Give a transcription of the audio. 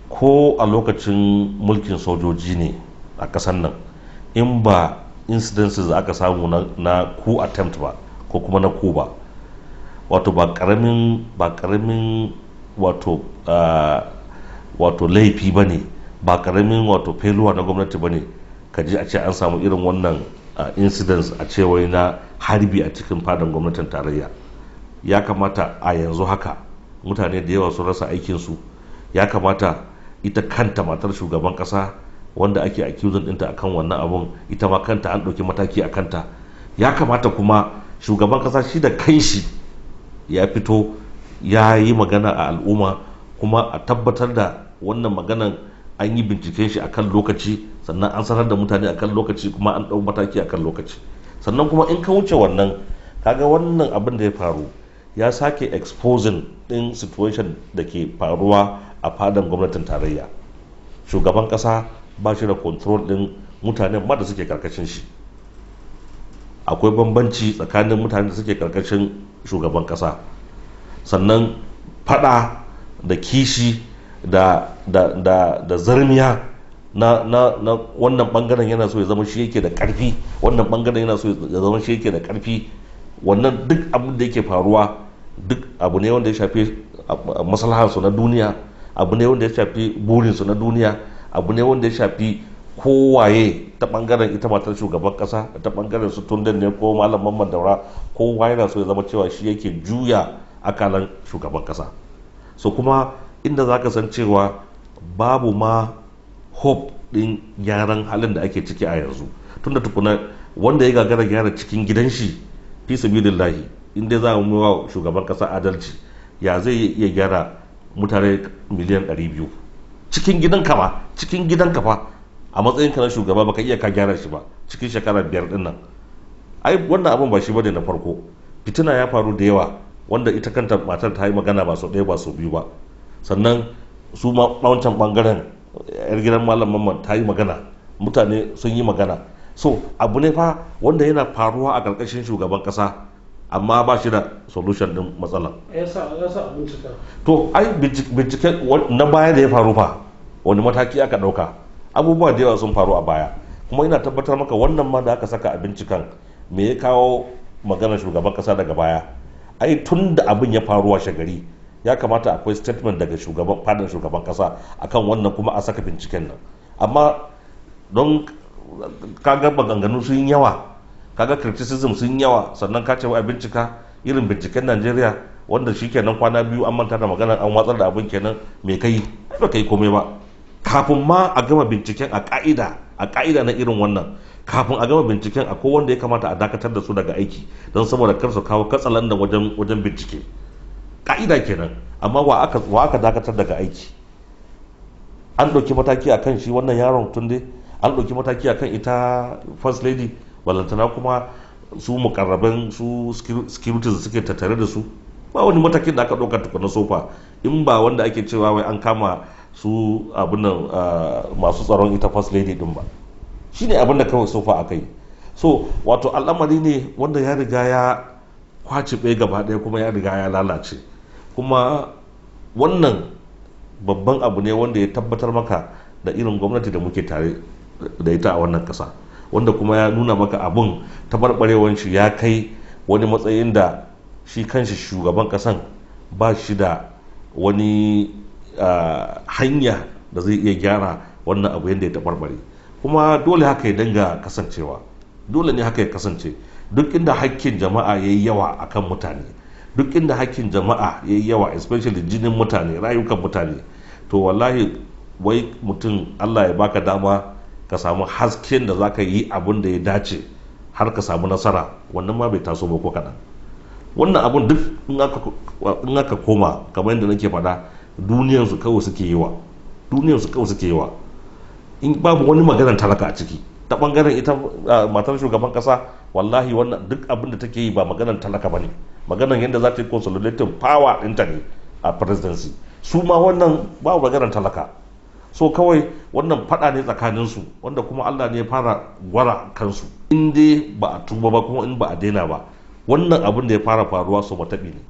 ko a lokacin mulkin sojoji ne a ƙasar nan, in ba incidences aka samu na coup attempt ba ko kuma na coup ba, wato ba karamin wato laifi ba ne, ba karamin wato feluwa na gwamnati ba ne ka ji a ce an samu irin wannan incidents a cewa na harbi a cikin fadan gwamnatin tarayya. Ya kamata a yanzu haka mutane da yawa sun rasa aikinsu. Ya kamata ita kanta matar shugaban kasa wanda ake accusing ɗinta akan wannan abun, ita ma kanta an ɗauki mataki a kanta. Ya kamata kuma shugaban kasa shi da kanshi ya fito ya yi magana a al'umma, kuma a tabbatar da wannan maganan an yi binciken shi akan lokaci, sannan an sanar da mutane akan lokaci, kuma an ɗau mataki akan lokaci. Sannan kuma in ka wuce wannan, kaga wannan abin da ya faru ya sake exposing ɗin situation da ke faruwa a fadan gwamnatin tarayya. Shugaban kasa ba shi da control ɗin mutanen ma da suke karkashin shi. Akwai bambanci tsakanin mutanen da suke karkashin shugaban kasa. Sannan fada da kishi da zarmiya na wannan bangaren yana so ya zama shi yake da karfi, wannan bangaren yana so ya zama shi yake da karfi. Wannan duk abin da yake faruwa duk abu ne wanda ya shafi maslahansu na duniya, abu ne wanda ya shafi burinsu na duniya, abu ne wanda ya shafi kowaye ta bangaren ita matar shugaban kasa, ta bangaren su Tunde ne ko Malam Mamman Daura, kowa yana so ya zama cewa shi yake juya akalan shugaban kasa. So kuma inda za ka san cewa babu ma hope din gyaran halin da ake ciki a yanzu, tunda tukuna wanda ya gagara gyara cikin gidan shi, fi sabilillahi, inda za mu wa shugaban kasa adalci, ya zai iya gyara mutane miliyan 200 cikin gidanka fa, a matsayin ka na shugaba baka iya ka gyara shi ba cikin shekara 5 din nan. Ai wannan abin ba shi bane na farko. Fitina ya faru da yawa wanda ita kanta matar ta yi magana ba sau ɗaya ba sau biyu ba. Sannan su ma wancan bangaren yar gidan Malam Mamman ta yi magana, mutane sun yi magana. So abu ne fa wanda yana faruwa a ƙarƙashin shugaban ƙasa, amma ba shi da solution din matsalar. yasa bincika. To ai bincike na baya da ya faru fa, wani mataki aka ɗauka? Abubuwa da yawa sun faru a baya, kuma ina tabbatar maka wannan ma da aka saka a binciken, me ya kawo maganar shugaban ƙasa daga baya? Ai tun da abin ya faru washe gari, ya kamata akwai statement daga fadin shugaban ƙasa akan wannan, kuma a saka binciken nan. Amma don kaga maganganu sun yawa, kaga criticism sun yawa, sannan ka ce wa bincika irin binciken Najeriya wanda shikenan kwana biyu an manta da magana, an watsar da abin kenan, me kai? Ba kai komai ba. Kafin ma a gama binciken a ka'ida na irin wannan, kafin a gama binciken akwai wanda ya kamata a dakatar da su daga aiki don saboda kar su kawo katsalandan wajen bincike. Ka'ida kenan. Amma wa aka dakatar daga aiki? An ɗauki mataki akan shi wannan yaron Tunde, an ɗauki mataki akan ita first lady, balantana kuma su mukarraban su securities da suke tattare da su. Ba wani matakin da aka ɗauka tukuna sofa, in ba wanda ake cewa wai an kama su abin nan masu tsaron ita first lady din ba. Shine abin da kawai sofa aka yi. So wato al'amari ne wanda ya riga ya kwaci bai gaba ɗaya, kuma ya riga ya lalace. Kuma wannan babban abu ne wanda ya tabbatar maka da irin gwamnati da muke tare da ita a wannan ƙasa, wanda kuma ya nuna maka abun tabarbarewar shi ya kai wani matsayin da shi kanshi shugaban ƙasan ba shi da wani hanya da zai iya gyara wannan abu yadda ya tabarbare. Kuma dole haka ya dinga kasancewa, dole ne haka ya kasance. Duk inda hakkin jama'a ya yi yawa akan mutane, duk inda hakkin jama'a ya yi yawa, especially jinin mutane, rayukan mutane, to wallahi wai mutum Allah ya baka dama ka samu hasken da za ka yi abin da ya dace har ka samu nasara, wannan ma bai taso ba ko kaɗan. Wannan abun duk in aka koma kamar yadda nake faɗa, duniyarsu kawai suke yi wa, in babu wani maganar talaka a ciki. Ta bangaren ita matar shugaban kasa, wallahi wannan duk abin da take yi ba maganar talaka bane, maganar yadda za ta yi consolidating power ɗinta ne a presidency. Su ma wannan babu maganar talaka. So kawai wannan fada ne tsakaninsu, wanda kuma Allah ne ya fara gwara kansu. In dai ba a tuba ba, kuma in ba a daina ba, wannan abin da ya fara faruwa so mataɓi ne.